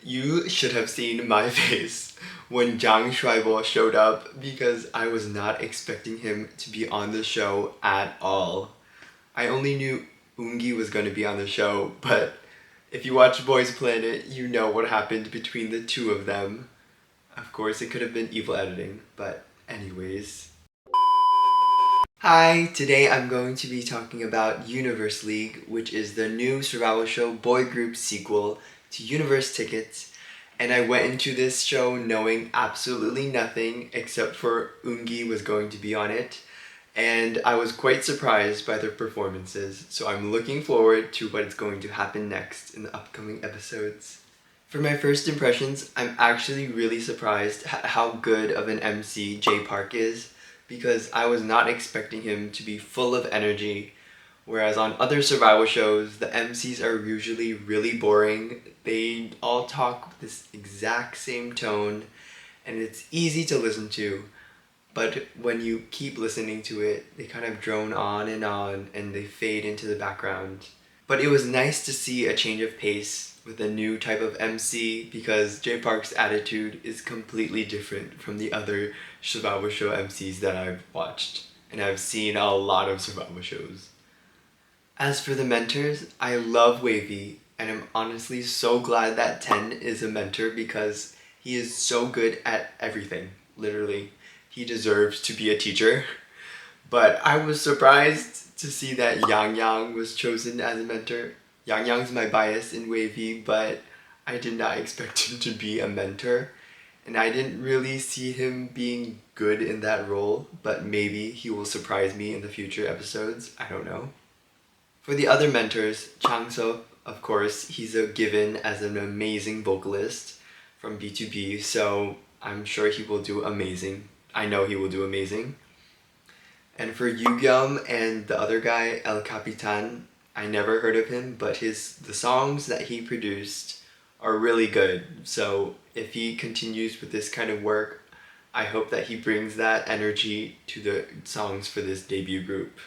You should have seen my face when Jang Schreiber showed up because I was not expecting him to be on the show at all. I only knew Ungi was going to be on the show, but if you watch Boys Planet, you know what happened between the two of them. Of course, it could have been evil editing, but anyways. Hi, today I'm going to be talking about Universe League, which is the new survival show boy group sequel to Universe Tickets, and I went into this show knowing absolutely nothing except for Ungi was going to be on it, and I was quite surprised by their performances, so I'm looking forward to what is going to happen next in the upcoming episodes. For my first impressions, I'm actually really surprised at how good of an MC Jay Park is, because I was not expecting him to be full of energy, whereas on other survival shows, the MCs are usually really boring. They all talk with this exact same tone, and it's easy to listen to, but when you keep listening to it, they kind of drone on, and they fade into the background. But it was nice to see a change of pace with a new type of MC because Jay Park's attitude is completely different from the other survival show MCs that I've watched. And I've seen a lot of survival shows. As for the mentors, I love Wavy, and I'm honestly so glad that Ten is a mentor because he is so good at everything, literally. He deserves to be a teacher. But I was surprised to see that Yang Yang was chosen as a mentor. Yang Yang's my bias in Wavy, but I did not expect him to be a mentor. And I didn't really see him being good in that role, but maybe he will surprise me in the future episodes. I don't know. For the other mentors, Chang-seop, of course, he's a given as an amazing vocalist from B2B, so I'm sure he will do amazing. I know he will do amazing. And for Yugyum and the other guy, El Capitan, I never heard of him, but the songs that he produced are really good. So if he continues with this kind of work, I hope that he brings that energy to the songs for this debut group.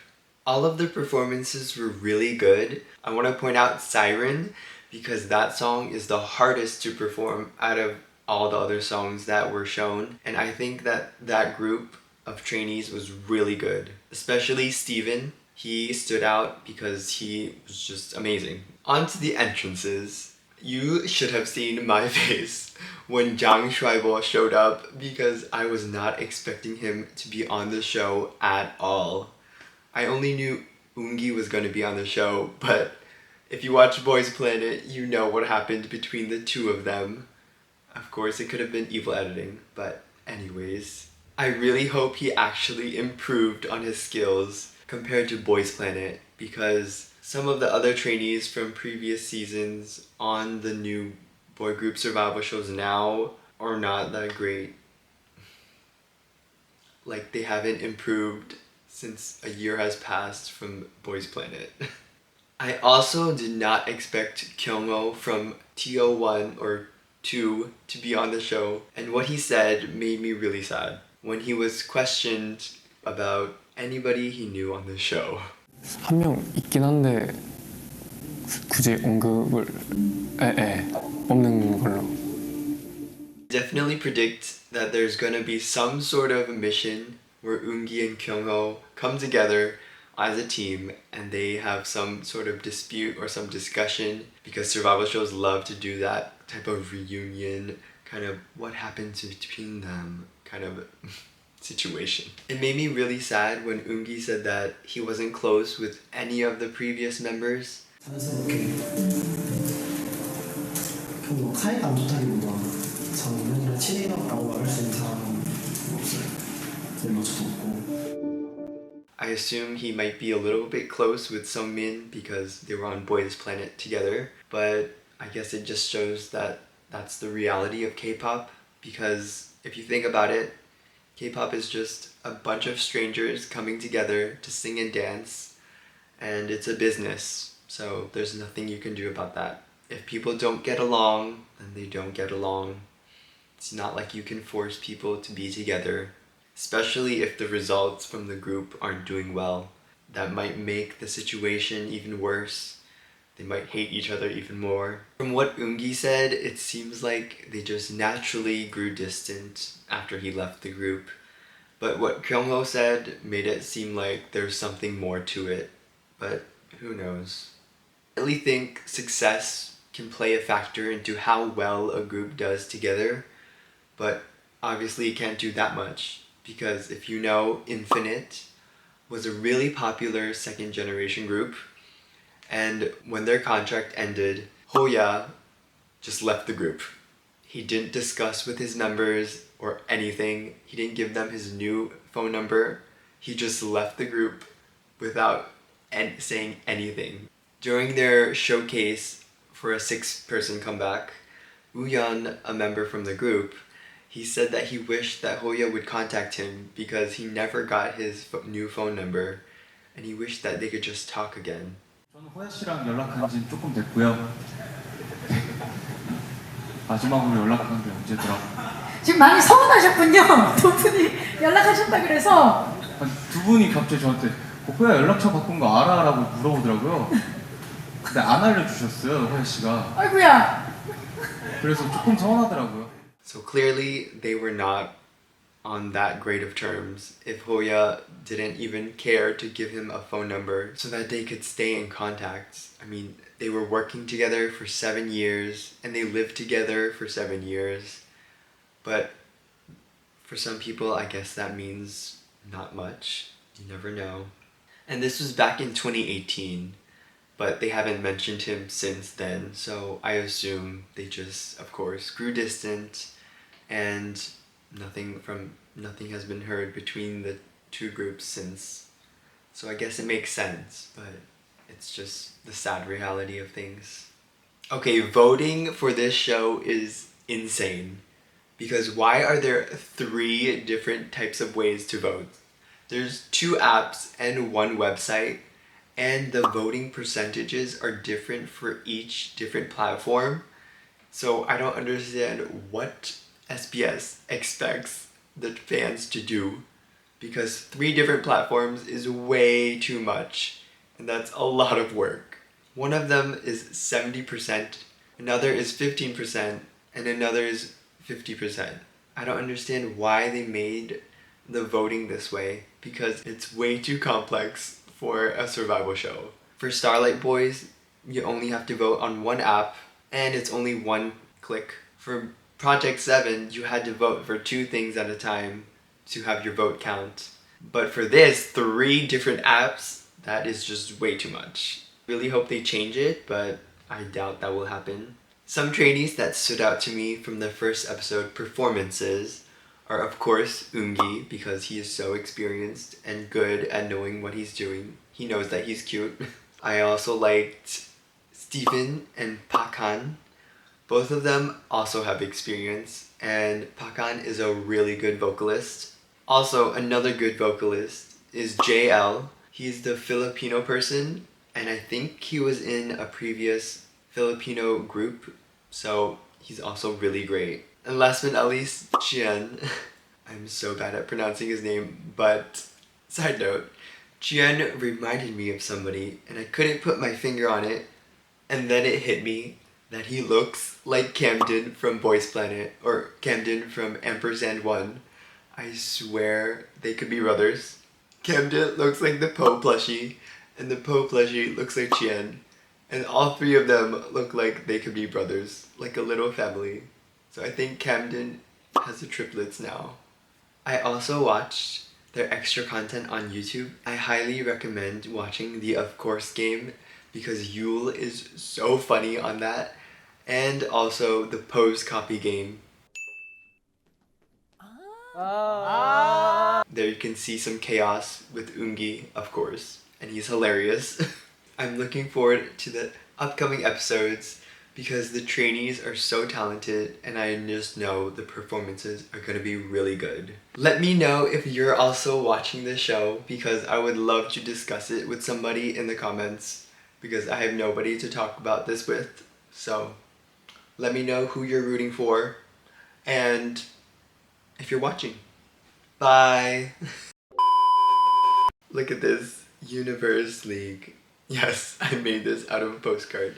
All of the performances were really good. I want to point out Siren because that song is the hardest to perform out of all the other songs that were shown, and I think that that group of trainees was really good. Especially Steven. He stood out because he was just amazing. On to the entrances. You should have seen my face when Jang Schreiber showed up because I was not expecting him to be on the show at all. I only knew Ungi was going to be on the show, but if you watch Boys Planet, you know what happened between the two of them. Of course, it could have been evil editing, but anyways. I really hope he actually improved on his skills compared to Boys Planet because some of the other trainees from previous seasons on the new boy group survival shows now are not that great. Like, they haven't improved since a year has passed from Boys Planet. I also did not expect Kyungho from TO1 or 2 to be on the show, and what he said made me really sad when he was questioned about anybody he knew on the show. 한 명 있긴 한데 굳이 언급을 없는 걸로. Definitely predict that there's gonna be some sort of a mission where Ungi and Kyungho come together as a team and they have some sort of dispute or some discussion because survival shows love to do that type of reunion, kind of what happened between them kind of situation. It made me really sad when Ungi said that he wasn't close with any of the previous members. 자연스럽게 뭐 사이가 안 좋다기보다 저는 맨날 친해라고 말할 수 있는 사람은 없어요. 멤버도 없고. I assume he might be a little bit close with Sungmin because they were on Boys Planet together, but I guess it just shows that that's the reality of K-pop, because if you think about it, K-pop is just a bunch of strangers coming together to sing and dance, and it's a business, so there's nothing you can do about that. If people don't get along, then they don't get along. It's not like you can force people to be together, especially if the results from the group aren't doing well. That might make the situation even worse. they might hate each other even more. From what Ungi said, it seems like they just naturally grew distant after he left the group. But what Kyungho said made it seem like there's something more to it. But who knows? I really think success can play a factor into how well a group does together, but obviously it can't do that much, because if you know, Infinite was a really popular second generation group, and when their contract ended, Hoya just left the group. He didn't discuss with his members or anything. He didn't give them his new phone number. He just left the group without saying anything. During their showcase for a 6-person comeback, Uyeon, a member from the group, he said that he wished that Hoya would contact him because he never got his new phone number, and he wished that they could just talk again. 저는 호야 씨랑 연락한 지는 조금 됐고요. 마지막으로 연락한 게 언제더라? 지금 많이 서운하셨군요. 두 분이 연락하셨다 그래서. 두 분이 갑자기 저한테 호야 연락처 바꾼 거 알아? 라고 물어보더라고요. 근데 안 알려주셨어요, 호야 씨가. 아이고야. 그래서 조금 서운하더라고요. So clearly they were not on that great of terms if Hoya didn't even care to give him a phone number so that they could stay in contact. I mean, they were working together for 7 years and they lived together for 7 years. But for some people, I guess that means not much. You never know. And this was back in 2018, but they haven't mentioned him since then, so I assume they just, of course, grew distant, and nothing has been heard between the two groups since. So I guess it makes sense, but it's just the sad reality of things. Okay, voting for this show is insane. Because why are there 3 different types of ways to vote? There's 2 apps and 1 website, and the voting percentages are different for each different platform. So I don't understand what SBS expects the fans to do, because 3 different platforms is way too much, and that's a lot of work. One of them is 70%, another is 15%, and another is 50%. I don't understand why they made the voting this way, because it's way too complex for a survival show. For Starlight Boys, you only have to vote on 1 app, and it's only 1 click. For Project 7, you had to vote for 2 things at a time to have your vote count. But for this, 3 different apps, that is just way too much. Really hope they change it, but I doubt that will happen. Some trainees that stood out to me from the first episode performances are, of course, Ungi, because he is so experienced and good at knowing what he's doing. He knows that he's cute. I also liked Stephen and Pakan. Both of them also have experience, and Pakan is a really good vocalist. Also, another good vocalist is JL. He's the Filipino person, and I think he was in a previous Filipino group, so he's also really great. And last but not least, Chien. I'm so bad at pronouncing his name, but side note, Chien reminded me of somebody, and I couldn't put my finger on it, and then it hit me that he looks like Camden from Boys Planet, or Camden from Ampersand 1. I swear they could be brothers. Camden looks like the Poe plushie, and the Poe plushie looks like Chien. And all 3 of them look like they could be brothers, like a little family. So I think Camden has the triplets now. I also watched their extra content on YouTube. I highly recommend watching the Of Course game because Yul is so funny on that, and also the Pose Copy game. There you can see some chaos with Ungi, of course, and he's hilarious. I'm looking forward to the upcoming episodes because the trainees are so talented, and I just know the performances are going to be really good. Let me know if you're also watching this show, because I would love to discuss it with somebody in the comments, because I have nobody to talk about this with. So let me know who you're rooting for and if you're watching. Bye! Look at this Universe League. Yes, I made this out of a postcard.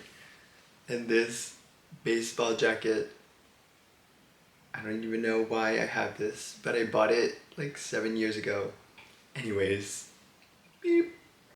And this baseball jacket, I don't even know why I have this, but I bought it like 7 years ago. Anyways, beep.